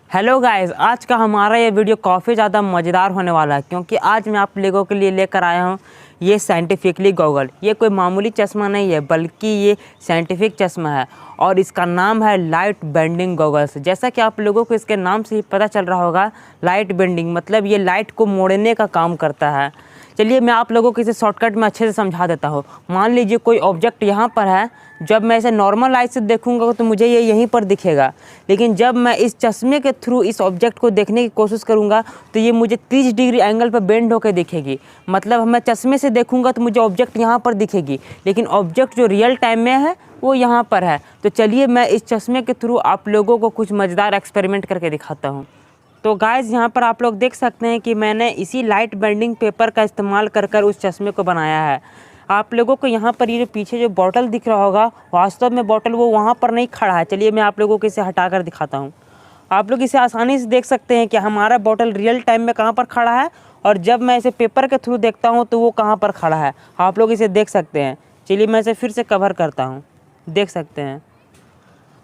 Hello guys, आज का हमारा ये वीडियो काफ़ी ज़्यादा मज़ेदार होने वाला है क्योंकि आज मैं आप लोगों के लिए लेकर आया हूँ ये साइंटिफिकली गॉगल। ये कोई मामूली चश्मा नहीं है बल्कि ये साइंटिफिक चश्मा है और इसका नाम है लाइट बेंडिंग गॉगल्स। जैसा कि आप लोगों को इसके नाम से ही पता चल रहा होगा, लाइट बेंडिंग मतलब ये लाइट को मोड़ने का काम करता है। चलिए मैं आप लोगों को इसे शॉर्टकट में अच्छे से समझा देता हूँ। मान लीजिए कोई ऑब्जेक्ट यहाँ पर है, जब मैं इसे नॉर्मल लाइट से देखूंगा तो मुझे ये यहीं पर दिखेगा, लेकिन जब मैं इस चश्मे के थ्रू इस ऑब्जेक्ट को देखने की कोशिश करूंगा तो ये मुझे 30 डिग्री एंगल पर बेंड होकर दिखेगी। मतलब मैं चश्मे से देखूंगा तो मुझे ऑब्जेक्ट यहाँ पर दिखेगी, लेकिन ऑब्जेक्ट जो रियल टाइम में है वो यहाँ पर है। तो चलिए मैं इस चश्मे के थ्रू आप लोगों को कुछ मज़ेदार एक्सपेरिमेंट करके दिखाता हूँ। तो गाइज़ यहाँ पर आप लोग देख सकते हैं कि मैंने इसी लाइट बेंडिंग पेपर का इस्तेमाल कर उस चश्मे को बनाया है। आप लोगों को यहाँ पर ये जो पीछे जो बॉटल दिख रहा होगा, वास्तव में बॉटल वो वहाँ पर नहीं खड़ा है। चलिए मैं आप लोगों को इसे हटा कर दिखाता हूँ। आप लोग इसे आसानी से देख सकते हैं कि हमारा बॉटल रियल टाइम में कहाँ पर खड़ा है और जब मैं इसे पेपर के थ्रू देखता हूँ तो वो कहाँ पर खड़ा है। आप लोग इसे देख सकते हैं। चलिए मैं इसे फिर से कवर करता हूँ। देख सकते हैं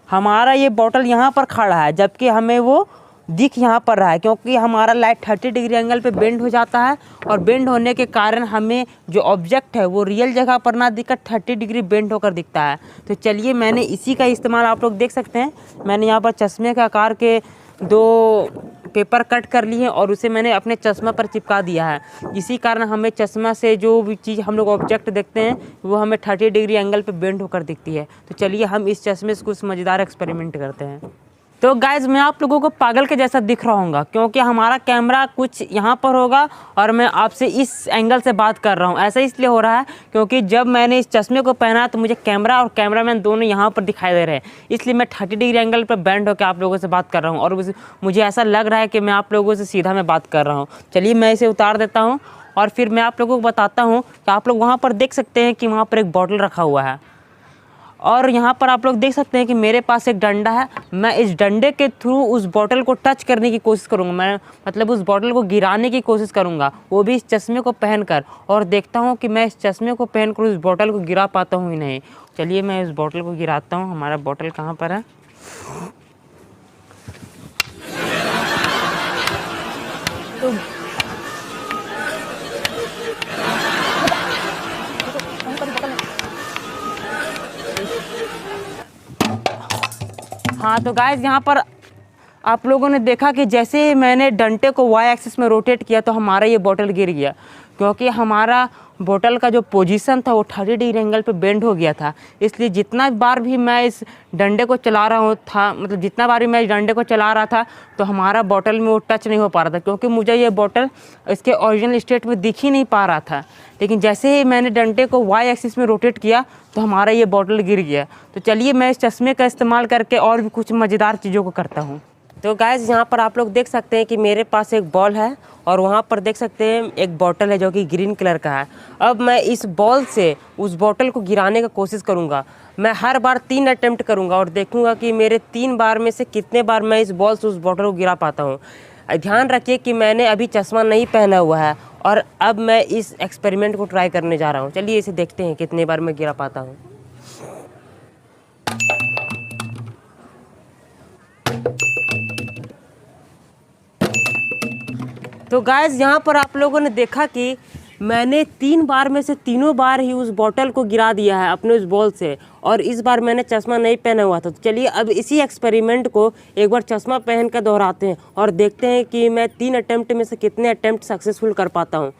हमारा ये बॉटल यहाँ पर खड़ा है, जबकि हमें वो दिख यहाँ पर रहा है क्योंकि हमारा लाइट 30 डिग्री एंगल पे बेंड हो जाता है और बेंड होने के कारण हमें जो ऑब्जेक्ट है वो रियल जगह पर ना दिखकर 30 डिग्री बेंड होकर दिखता है। तो चलिए मैंने इसी का इस्तेमाल, आप लोग देख सकते हैं, मैंने यहाँ पर चश्मे के आकार के 2 पेपर कट कर लिए और उसे मैंने अपने चश्मा पर चिपका दिया है। इसी कारण हमें चश्मा से जो भी चीज़ हम लोग ऑब्जेक्ट देखते हैं वो हमें 30 डिग्री एंगल पे बेंड होकर दिखती है। तो चलिए हम इस चश्मे से कुछ मज़ेदार एक्सपेरिमेंट करते हैं। तो गाइज़ मैं आप लोगों को पागल के जैसा दिख रहा हूँ क्योंकि हमारा कैमरा कुछ यहाँ पर होगा और मैं आपसे इस एंगल से बात कर रहा हूँ। ऐसा इसलिए हो रहा है क्योंकि जब मैंने इस चश्मे को पहना तो मुझे कैमरा और कैमरामैन दोनों यहाँ पर दिखाई दे रहे हैं, इसलिए मैं 30 डिग्री एंगल पर बेंड होकर आप लोगों से बात कर रहा हूँ और मुझे ऐसा लग रहा है कि मैं आप लोगों से सीधा मैं बात कर रहा हूँ। चलिए मैं इसे उतार देता हूँ और फिर मैं आप लोगों को बताता हूँ कि आप लोग वहाँ पर देख सकते हैं कि वहाँ पर एक बॉटल रखा हुआ है और यहाँ पर आप लोग देख सकते हैं कि मेरे पास एक डंडा है। मैं इस डंडे के थ्रू उस बॉटल को टच करने की कोशिश करूँगा, मैं मतलब उस बॉटल को गिराने की कोशिश करूँगा, वो भी इस चश्मे को पहनकर, और देखता हूँ कि मैं इस चश्मे को पहनकर उस बॉटल को गिरा पाता हूँ ही नहीं। चलिए मैं इस बॉटल को गिराता हूँ। हमारा बॉटल कहाँ पर है? तो हाँ, तो गाइस यहाँ पर आप लोगों ने देखा कि जैसे ही मैंने डंडे को वाई एक्सिस में रोटेट किया तो हमारा ये बॉटल गिर गया क्योंकि हमारा बॉटल का जो पोजीशन था वो 30 डिग्री एंगल पे बेंड हो गया था। इसलिए जितना बार भी मैं इस डंडे को चला रहा था, मतलब जितना बार भी मैं इस डंडे को चला रहा था तो हमारा बॉटल में वो टच नहीं हो पा रहा था क्योंकि मुझे ये बॉटल इसके ओरिजिनल स्टेट में दिख ही नहीं पा रहा था। लेकिन जैसे ही मैंने डंडे को वाई एक्सिस में रोटेट किया तो हमारा ये बॉटल गिर गया। तो चलिए मैं इस चश्मे का इस्तेमाल करके और भी कुछ मज़ेदार चीज़ों को करता हूँ। तो गाइज़ यहाँ पर आप लोग देख सकते हैं कि मेरे पास एक बॉल है और वहाँ पर देख सकते हैं एक बॉटल है जो कि ग्रीन कलर का है। अब मैं इस बॉल से उस बॉटल को गिराने की कोशिश करूँगा। मैं हर बार 3 अटेम्प्ट करूँगा और देखूँगा कि मेरे 3 बार में से कितने बार मैं इस बॉल से उस बॉटल को गिरा पाता हूँ। ध्यान रखिए कि मैंने अभी चश्मा नहीं पहना हुआ है और अब मैं इस एक्सपेरिमेंट को ट्राई करने जा रहा हूँ। चलिए इसे देखते हैं कितने बार मैं गिरा पाता हूँ। तो गाइज़ यहाँ पर आप लोगों ने देखा कि मैंने 3 बार में से तीनों बार ही उस बॉटल को गिरा दिया है अपने उस बॉल से, और इस बार मैंने चश्मा नहीं पहना हुआ था। तो चलिए अब इसी एक्सपेरिमेंट को एक बार चश्मा पहन कर दोहराते हैं और देखते हैं कि मैं 3 अटेम्प्ट में से कितने अटेम्प्ट सक्सेसफुल कर पाता हूँ।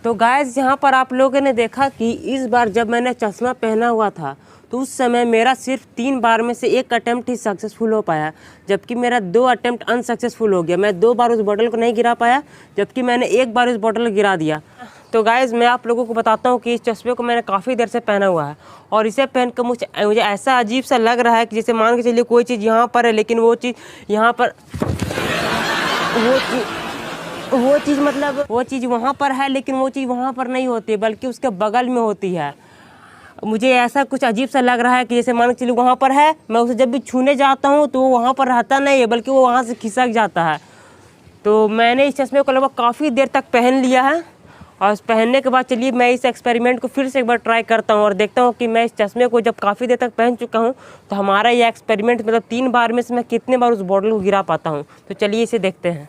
तो गाइज़ यहाँ पर आप लोगों ने देखा कि इस बार जब मैंने चश्मा पहना हुआ था तो उस समय मेरा सिर्फ 3 बार में से 1 अटेम्प्ट ही सक्सेसफुल हो पाया, जबकि मेरा 2 अटेम्प्ट अनसक्सेसफुल हो गया। मैं 2 बार उस बॉटल को नहीं गिरा पाया, जबकि मैंने 1 बार उस बॉटल को गिरा दिया। तो गाइज़ मैं आप लोगों को बताता हूँ कि इस चश्मे को मैंने काफ़ी देर से पहना हुआ है और इसे पहन कर मुझे ऐसा अजीब सा लग रहा है कि जैसे मान के चलिए कोई चीज़ यहाँ पर है लेकिन वो चीज़ यहाँ पर, वो चीज़ वहाँ पर है लेकिन वो चीज़ वहाँ पर नहीं होती बल्कि उसके बगल में होती है। मुझे ऐसा कुछ अजीब सा लग रहा है कि जैसे मान के चलिए वहाँ पर है, मैं उसे जब भी छूने जाता हूँ तो वो वहाँ पर रहता नहीं है बल्कि वो वहाँ से खिसक जाता है। तो मैंने इस चश्मे को लगभग काफ़ी देर तक पहन लिया है और पहनने के बाद चलिए मैं इस एक्सपेरिमेंट को फिर से एक बार ट्राई करता हूँ और देखता हूँ कि मैं इस चश्मे को जब काफ़ी देर तक पहन चुका हूँ तो हमारा ये एक्सपेरिमेंट मतलब 3 बार में से मैं कितने बार उस बॉटल को गिरा पाता हूँ। तो चलिए इसे देखते हैं।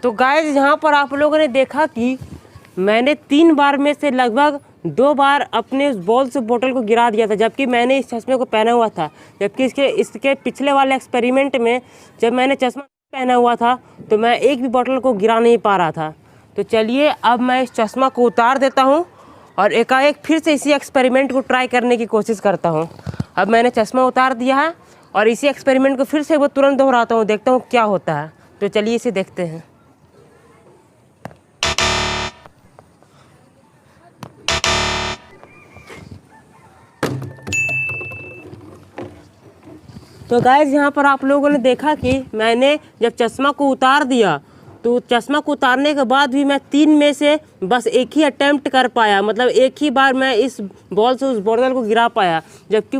तो गाइस यहाँ पर आप लोगों ने देखा कि मैंने 3 बार में से लगभग 2 बार अपने उस बॉल से बोतल को गिरा दिया था, जबकि मैंने इस चश्मे को पहना हुआ था। जबकि इसके पिछले वाले एक्सपेरिमेंट में जब मैंने चश्मा पहना हुआ था तो मैं एक भी बोतल को गिरा नहीं पा रहा था। तो चलिए अब मैं इस चश्मा को उतार देता हूँ और एकाएक फिर से इसी एक्सपेरिमेंट को ट्राई करने की कोशिश करता हूँ। अब मैंने चश्मा उतार दिया है और इसी एक्सपेरिमेंट को फिर से वो तुरंत दोहराता हूँ, देखता हूँ क्या होता है। तो चलिए इसे देखते हैं। तो गाइस यहाँ पर आप लोगों ने देखा कि मैंने जब चश्मा को उतार दिया तो चश्मा को उतारने के बाद भी मैं 3 में से बस एक ही अटेम्प्ट कर पाया, मतलब एक ही बार मैं इस बॉल से उस बोतल को गिरा पाया, जबकि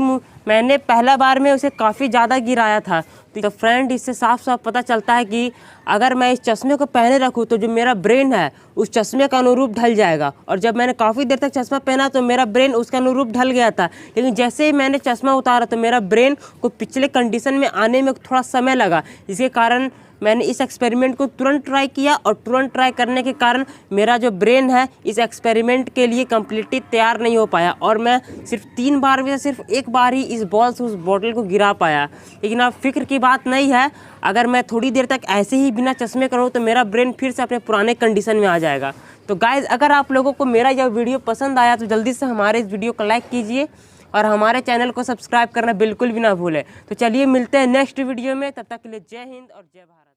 मैंने पहला बार में उसे काफ़ी ज़्यादा गिराया था। तो फ्रेंड इससे साफ साफ पता चलता है कि अगर मैं इस चश्मे को पहने रखूँ तो जो मेरा ब्रेन है उस चश्मे का अनुरूप ढल जाएगा। और जब मैंने काफ़ी देर तक चश्मा पहना तो मेरा ब्रेन उसका अनुरूप ढल गया था, लेकिन जैसे ही मैंने चश्मा उतारा तो मेरा ब्रेन को पिछले कंडीशन में आने में थोड़ा समय लगा। इसके कारण मैंने इस एक्सपेरिमेंट को तुरंत ट्राई किया और तुरंत ट्राई करने के कारण मेरा जो ब्रेन है इस एक्सपेरिमेंट के लिए कम्प्लीटली तैयार नहीं हो पाया और मैं सिर्फ 3 बार में से सिर्फ एक बार ही इस बॉल से उस बॉटल को गिरा पाया। लेकिन अब फिक्र की बात नहीं है, अगर मैं थोड़ी देर तक ऐसे ही बिना चश्मे करूँ तो मेरा ब्रेन फिर से अपने पुराने कंडीशन में आ जाएगा। तो गाइज़ अगर आप लोगों को मेरा यह वीडियो पसंद आया तो जल्दी से हमारे इस वीडियो को लाइक कीजिए और हमारे चैनल को सब्सक्राइब करना बिल्कुल भी ना भूलें। तो चलिए मिलते हैं नेक्स्ट वीडियो में, तब तक के लिए जय हिंद और जय भारत।